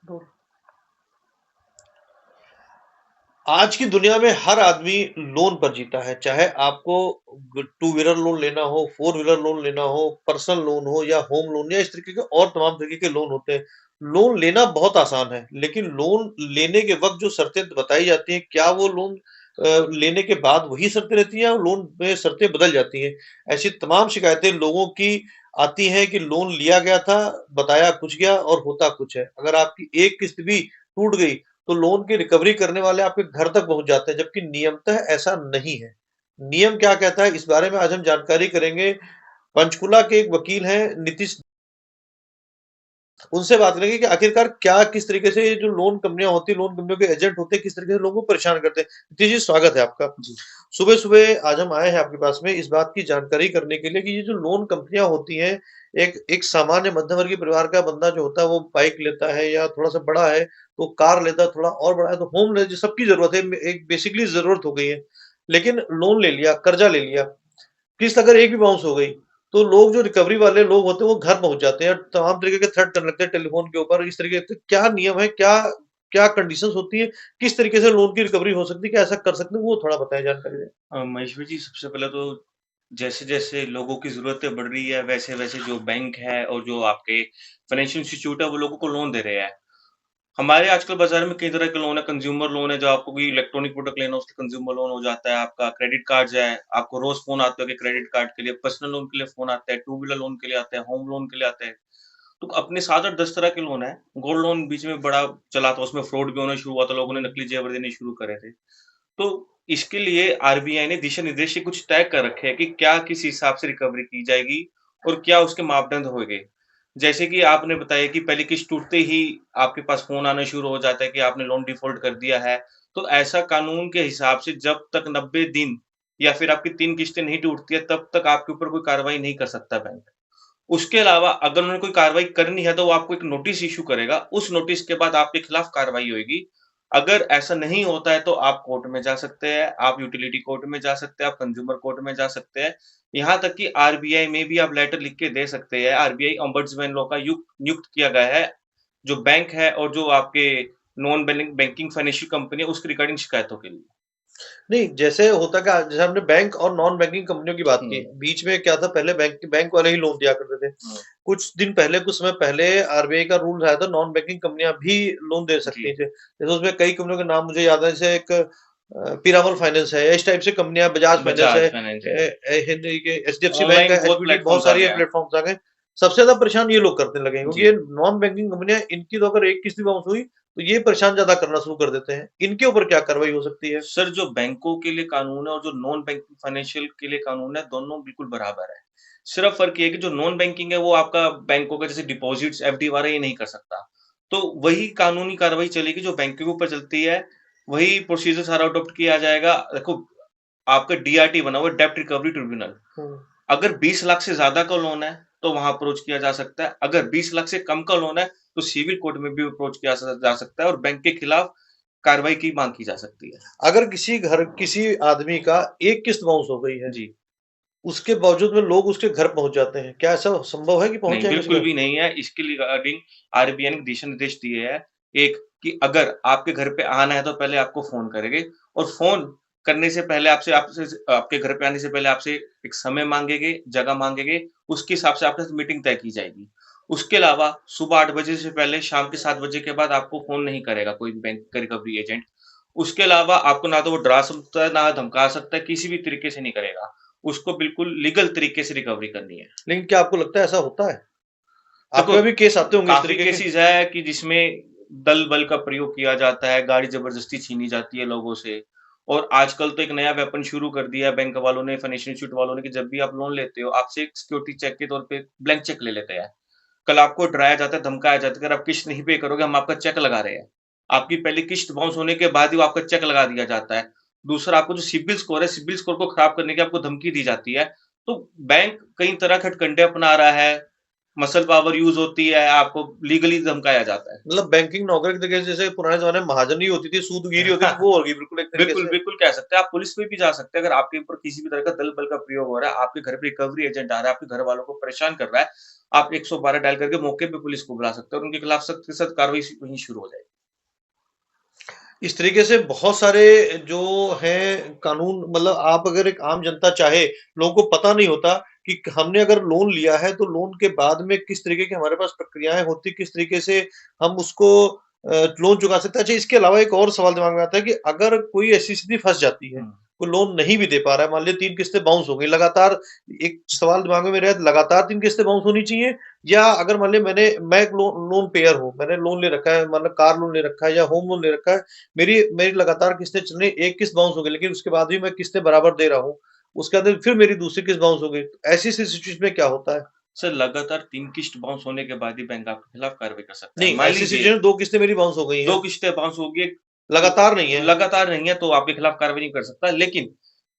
तो आज की दुनिया में हर आदमी लोन पर जीता है, चाहे आपको टू व्हीलर लोन लेना हो, फोर व्हीलर लोन लेना हो, पर्सनल लोन हो या होम लोन या इस तरीके के और तमाम तरीके के लोन होते हैं। लोन लेना बहुत आसान है, लेकिन लोन लेने के वक्त जो शर्तें बताई जाती हैं, क्या वो लोन लेने के बाद वही शर्तें रहती हैं या लोन में शर्तें बदल जाती हैं? ऐसी तमाम शिकायतें लोगों की आती हैं कि लोन लिया गया था, बताया कुछ गया और होता कुछ है। अगर आपकी एक किस्त भी टूट गई तो लोन की रिकवरी करने वाले आपके घर तक पहुंच जाते हैं, जबकि नियमतः ऐसा नहीं है। नियम क्या कहता है, इस बारे में आज हम जानकारी करेंगे। पंचकुला के एक वकील हैं नीतीश, उनसे बात करेंगे कि आखिरकार क्या किस तरीके से ये जो लोन कंपनियां होती है, लोन कंपनियों के एजेंट होते हैं, किस तरीके से लोगों को परेशान करते हैं। नीतीश जी, स्वागत है आपका। जी, सुबह सुबह आज हम आए हैं आपके पास में इस बात की जानकारी करने के लिए कि ये जो लोन कंपनियां होती हैं, एक एक सामान्य मध्यम वर्गीय परिवार का बंदा जो होता है वो बाइक लेता है या थोड़ा सा बड़ा है तो कार लेता है, थोड़ा और बड़ा है तो होम ले, सबकी जरूरत है, एक बेसिकली जरूरत हो गई है। लेकिन लोन ले लिया, कर्जा ले लिया, किस्त अगर एक भी बाउंस हो गई तो लोग जो रिकवरी वाले लोग होते हैं वो घर पहुंच जाते हैं और तमाम तरीके के थ्रेट करने लगते हैं टेलीफोन के ऊपर। इस तरीके से क्या नियम है, क्या क्या कंडीशंस होती है, किस तरीके से लोन की रिकवरी हो सकती है, क्या ऐसा कर सकते हैं, वो थोड़ा बताएं, जानकारी दें। महेश्वर जी, सबसे पहले तो जैसे-जैसे लोगों की ज़रूरतें बढ़ रही है, वैसे-वैसे जो बैंक है और जो आपके फाइनेंशियल इंस्टीट्यूट है, वो लोगों को लोन दे रहे हैं। हमारे आजकल बाज़ार में कई तरह के लोन है, कंज़्यूमर लोन है, जो आपको कोई इलेक्ट्रॉनिक प्रोडक्ट लेना हो, उसके कंज़्यूमर लोन हो जाता है, आपका क्रेडिट कार्ड्स है, आपको रोज़ फ़ोन आते होंगे क्रेडिट कार्ड के लिए, पर्सनल लोन के लिए फ़ोन आते हैं, टू व्हीलर लोन के लिए आते हैं, होम लोन के लिए आते हैं। तो अपने 7 और 10 तरह के लोन हैं। गोल्ड लोन बीच में बड़ा चला था, उसमें फ्रॉड भी होना शुरू हुआ था, लोगों ने हम्म। नकली जेवर देने शुरू करे थे। तो इसके लिए आरबीआई ने दिशा-निर्देश कुछ तय कर रखे हैं कि क्या किस हिसाब से रिकवरी की जाएगी और क्या उसके मापदंड होंगे। जैसे कि आपने बताया कि पहली किस्त टूटते ही आपके पास फ़ोन आना शुरू हो जाता है कि आपने लोन डिफ़ॉल्ट कर दिया है। तो ऐसा कानून के हिसाब से जब तक 90 दिन या फिर आपकी 3 किस्तें नहीं टूटती है, तब तक आपके ऊपर कोई कार्रवाई नहीं कर सकता बैंक। उसके अलावा अगर उन्होंने कोई कार्रवाई करनी है, तो वो आपको एक नोटिस इश्यू करेगा। उस नोटिस के बाद आपके खिलाफ कार्रवाई होएगी। अगर ऐसा नहीं होता है, तो आप कोर्ट में जा सकते हैं, आप यूटिलिटी कोर्ट में जा सकते हैं, आप कंज्यूमर कोर्ट में जा सकते हैं। यहाँ तक कि आरबीआई में भी आप लेटर लिख के दे सकते हैं। आरबीआई ओम्बड्समैन लॉ का नियुक्त किया गया है, जो बैंक है और जो आपके नॉन बैंकिंग फाइनेंशियल कंपनी है, उसकी रिगार्डिंग शिकायतों के लिए। नहीं, जैसे होता क्या, जैसे हमने बैंक और नॉन बैंकिंग कंपनियों की बात की, हुँ, बीच में क्या था, पहले बैंक वाले ही लोन दिया करते थे। हुँ। कुछ दिन पहले, कुछ समय पहले आरबीआई का रूल आया था, नॉन बैंकिंग कंपनियां भी लोन दे सकती जी, थी। जैसे उसमें कई कंपनियों के नाम मुझे याद है, जैसे एक पीरामल फाइनेंस है, इस टाइप से कंपनियां, बजाज फाइनेंस है, बजाज फाइनेंस है। एचडीएफसी बैंक है, ऑनलाइन बहुत एचपीडी, बहुत प्लेटफ़ॉर्म्स आ सारी गए हैं। प्लेटफॉर्म्स आ गए। सबसे ज्यादा परेशान ये लोग करने लगे हैं, क्योंकि ये जी। नॉन बैंकिंग कंपनियां, इनकी तो अगर एक किस्त भी बाउंस हुई तो ये परेशान ज्यादा करना शुरू कर देते हैं। इनके ऊपर क्या कार्रवाई हो सकती है? सर, जो बैंकों के लिए कानून है और जो नॉन बैंकिंग फाइनेंशियल के लिए कानून है, दोनों बिल्कुल बराबर है। सिर्फ़ फ़र्क ये है कि जो नॉन बैंकिंग है, वो आपका बैंकों का जैसे डिपॉज़िट्स, एफडी वगैरह ये नहीं कर सकता। तो वही कानूनी कार्रवाई चलेगी जो बैंकों के ऊपर चलती है, वही प्रोसीजर सारा अडॉप्ट किया जाएगा। देखो, आपका डीआरटी बना हुआ है, डेब्ट रिकवरी ट्रिब्यूनल। हम्म। अगर 20 लाख से ज़्यादा का लोन है, तो वहाँ अप्रोच किया जा सकता है। अगर 20 लाख से कम का लोन है, तो सिविल कोर्ट में भी अप्रोच किया जा सकता है और बैंक के खिलाफ कार्रवाई की माँग की जा सकती है। अगर किसी आदमी का एक किस्त बाउंस हो गई है, जी। उसके बावजूद में लोग उसके घर पहुंच जाते हैं, क्या ऐसा संभव है कि पहुंच नहीं, जाएंगे उसके बिल्कुल घर? भी नहीं है। इसके रिगार्डिंग आरबीआई ने दिशा-निर्देश दिए हैं। एक कि अगर आपके घर पे आना है तो पहले आपको फ़ोन करेंगे और फ़ोन करने से पहले आपसे आपसे आपके घर पे आने से पहले आपसे एक समय माँगेंगे, जगह माँगेंगे, उसके हिसाब से आपके साथ मीटिंग तय की जाएगी। उसके अलावा सुबह 8 बजे से पहले शाम के 7 बजे के बाद आपको फ़ोन नहीं करेगा कोई बैंक का रिकवरी एजेंट। उसके अलावा आपको ना तो वो डरा सकता है, ना धमका सकता है, किसी भी तरीके से नहीं करेगा। उसको बिल्कुल लीगल तरीके से रिकवरी करनी है। लेकिन क्या आपको लगता है ऐसा होता है? देखो, आपके भी केस आते होंगे इस काफ़ी तरीके के? केसेज़ है कि जिसमें दल-बल का प्रयोग किया जाता है, गाड़ी ज़बरदस्ती छीनी जाती है लोगों से और आजकल तो एक नया वेपन शुरू कर दिया है बैंक वालों ने, फाइनेंशियल इंस्टीट्यूट वालों ने कि जब भी आप लोन लेते हो, आपसे एक सिक्योरिटी चेक के तौर पे ब्लैंक चेक ले लेते हैं। कल आपको डराया जाता है, धमकाया जाता है, अगर आप किश्त नहीं पे करोगे, हम आपका चेक लगा रहे हैं। आपकी पहली किश्त बाउंस होने के बाद ही वो आपका चेक लगा दिया जाता है। दूसरा, आपको जो सिबिल स्कोर है, सिबिल स्कोर को खराब करने की आपको धमकी दी जाती है। तो बैंक कई तरह के हथकंडे अपना रहा है। मसल पावर यूज़ होती है, आपको लीगली धमकाया जाता है। मतलब बैंकिंग नौकरी के तरीके से जैसे पुराने ज़माने में महाजनी होती थी, सूदगिरी होती थी, वो होगी बिल्कुल एक तरीके बिल्कुल, से। बिल्कुल कह सकते हैं। आप पुलिस में भी जा सकते हैं, अगर आपके ऊपर किसी भी तरह का दल-बल का प्रयोग हो रहा है, आपके घर पे रिकवरी एजेंट आ रहा है, आपके घर वालों को परेशान कर रहा है, आप 112 डायल करके मौके पे पुलिस को बुला सकते हैं और उनके खिलाफ सख्त से सख्त कार्रवाई वहीं शुरू हो जाएगी। इस तरीके से बहुत सारे जो हैं कानून, मतलब आप अगर एक आम जनता चाहे, लोगों को पता नहीं होता कि हमने अगर लोन लिया है तो लोन के बाद में किस तरीके की हमारे पास प्रक्रियाएँ होती, किस तरीके से हम उसको लोन चुका सकते हैं। अच्छा, इसके अलावा एक और सवाल दिमाग में आता है कि अगर कोई ऐसी स्थिति फँस जाती है, हुँ। कोई लोन नहीं भी दे पा रहा है, मान लीजिए 3 किस्तें बाउंस हो गई लगातार, एक सवाल दिमाग में मेरे है, लगातार 3 किस्तें बाउंस होनी चाहिए, या अगर मान लीजिए मैं एक लोन पेयर हूँ, मैंने लोन ले रखा है, मतलब कार लोन ले रखा है या होम लोन ले रखा है, मेरी मेरी लगातार किस्तें चल रही, एक किस्त बाउंस हो गई, लेकिन उसके बाद भी मैं किस्तें बराबर दे रहा हूँ। उसके बाद फिर मेरी दूसरी किस्त बाउंस हो गई। तो ऐसी सिचुएशन में क्या होता है? सर लगातार 3 किश्त बाउंस होने के बाद ही बैंक आपके खिलाफ कार्रवाई कर सकता है। नहीं, मान ऐसी लीजिए सिचुएशन 2 किस्तें मेरी बाउंस हो गई 2 हैं, किश्तें बाउंस हो गई, लगातार नहीं है। लगातार नहीं है तो आपके खिलाफ कार्रवाई नहीं कर सकता, लेकिन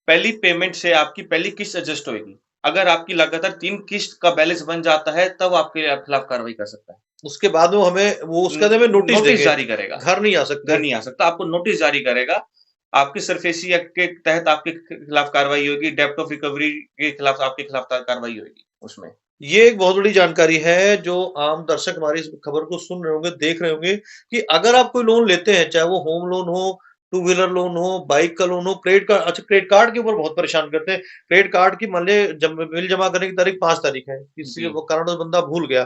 पहली पेमेंट से आपकी पहली किश्त एडजस्ट होएगी। अगर आपकी लगातार 3 किश्त का बैलेंस बन जाता है, तब आपके खिलाफ कार्रवाई कर सकता है। उसके बाद में वो उसके न बाद हमें नोटिस नोटिस देंगे, जारी करेगा, घर नहीं आ घर सकते। नहीं आ सकता, आपको नोटिस जारी करेगा। आपकी सरफेसी एक्ट के तहत आपके खिलाफ कार्रवाई होगी, डेब्ट ऑफ रिकवरी के खिलाफ आपके खिलाफ कार्रवाई होगी उसमें। ये एक बहुत बड़ी जानकारी है जो आम दर्शक हमारी इस खबर को सुन रहे होंगे, देख रहे होंगे कि अगर आप कोई लोन लेते हैं, चाहे वो होम लोन हो, टू व्हीलर लोन हो, बाइक का लोन हो, क्रेडिट कार्ड, अच्छा क्रेडिट कार्ड के ऊपर बहुत परेशान करते हैं। क्रेडिट कार्ड की मान लीजिए बिल जमा करने की तारीख 5 तारीख है, किसी जी। कारणवश बंदा भूल गया,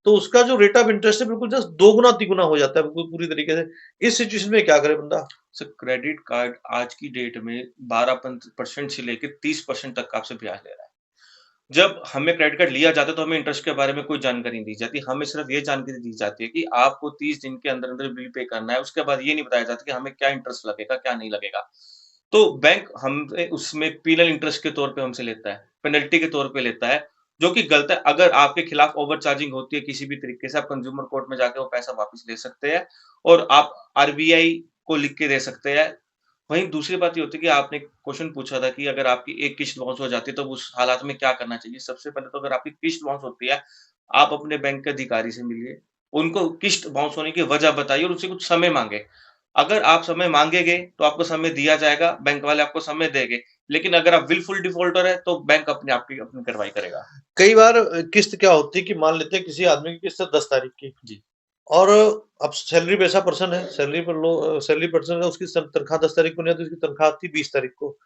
तो उसका जो रेट ऑफ इंटरेस्ट है बिल्कुल जस्ट दोगुना तिगुना हो जाता है, बिल्कुल पूरी तरीके से। इस सिचुएशन में क्या करे बंदा? सर क्रेडिट कार्ड आज की डेट में 12% से लेके 30% तक का आपसे ब्याज ले रहा है। जब हमें क्रेडिट कार्ड लिया जाता है तो हमें इंटरेस्ट के बारे में कोई जानकारी नहीं दी जाती। हमें सिर्फ़ ये जानकारी दी जाती है कि आपको 30 दिन के अंदर-अंदर बिल पे करना है। उसके बाद ये नहीं बताया जाता कि हमें क्या इंटरेस्ट लगेगा, क्या नहीं लगेगा। तो बैंक हमसे उसमें पेनल इंटरेस्ट के तौर पे हमसे लेता है, पेनल्टी के तौर पे लेता है, जो कि गलत है। अगर आपके खिलाफ ओवर चार्जिंग होती है किसी भी तरीके से, आप कंज्यूमर कोर्ट में जाके वो पैसा वापस ले सकते हैं और आप आरबीआई को लिख के दे सकते हैं। वहीं दूसरी बात ये होती है कि आपने क्वेश्चन पूछा था कि अगर आपकी एक किश्त बाउंस हो जाती है, तो उस हालात में क्या करना चाहिए? सबसे पहले तो अगर आपकी किश्त बाउंस होती है, आप अपने बैंक के अधिकारी से मिलिए, उनको किश्त बाउंस होने की वजह बताइए और उनसे कुछ समय माँगे। अगर आप समय माँगेंगे, तो आपको समय दिया जाएगा, बैंक वाले आपको समय देंगे। लेकिन अगर आप विलफुल डिफ़ॉल्टर हैं, तो बैंक अपने आप की अपनी कार्रवाई करेगा। कई बार किस्त क्या होती है कि मान लेते हैं किसी आदमी की किस्त है 10 तारीख की, जी, और अब सैलरी पेशा पर्सन है, सैलरी पर्सन है, उसकी तनख्वाह 10 तारीख को नहीं आती, उसकी तनख्वाह आती है 20 तारीख को।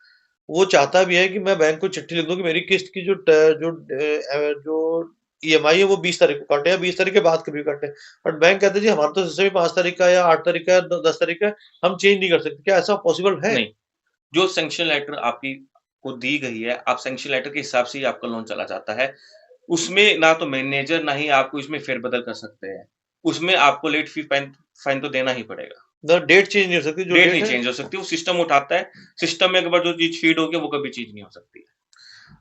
वो चाहता भी है कि मैं बैंक को चिट्ठी लिख दूँ कि मेरी किस्त की जो ईएमआई है वो 20 तारीख को काटे या 20 तारीख के बाद कभी काटे। बट बैंक कहते हैं जी हमारा तो सिस्टम ही 5 तारीख का या 8 तारीख का या द 10 तारीख का है, हम चेंज नहीं कर सकते। क्या ऐसा पॉसिबल है? नहीं, जो सैंक्शन लेटर आपकी को दी गई है, आप सैंक्शन लेटर के हिसाब से ही आपका लोन चला जाता है। उसमें ना तो मैनेजर, ना ही आपको इसमें फेरबदल कर सकते हैं। उसमें आपको लेट फी फाइन फाइन तो देना ही पड़ेगा। मतलब डेट चेंज नहीं हो सकती, जो डेट डेट नहीं है। चेंज हो सकती, वो सिस्टम उठाता है। सिस्टम में एक बार जो चीज़ फीड होगी, वो कभी चेंज नहीं हो सकती है।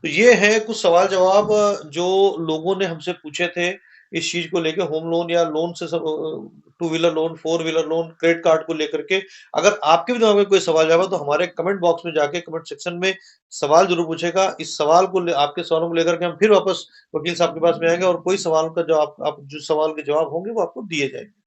तो ये है कुछ सवाल जवाब जो लोगों ने हमसे पूछे थे इस चीज को लेके, होम लोन या लोन से सब, two wheeler loan, four wheeler loan, credit card को लेकर के। अगर आपके भी दिमाग में कोई सवाल जवाब है तो हमारे कमेंट बॉक्स में जाके कमेंट सेक्शन में सवाल जरूर पूछेगा। इस सवाल को आपके सवालों को लेकर के हम फिर वापस वकील साहब के पास में आएंगे और कोई सवाल का जवाब, आप जो सवाल के जवाब होंगे वो आपको दिए जाएंगे।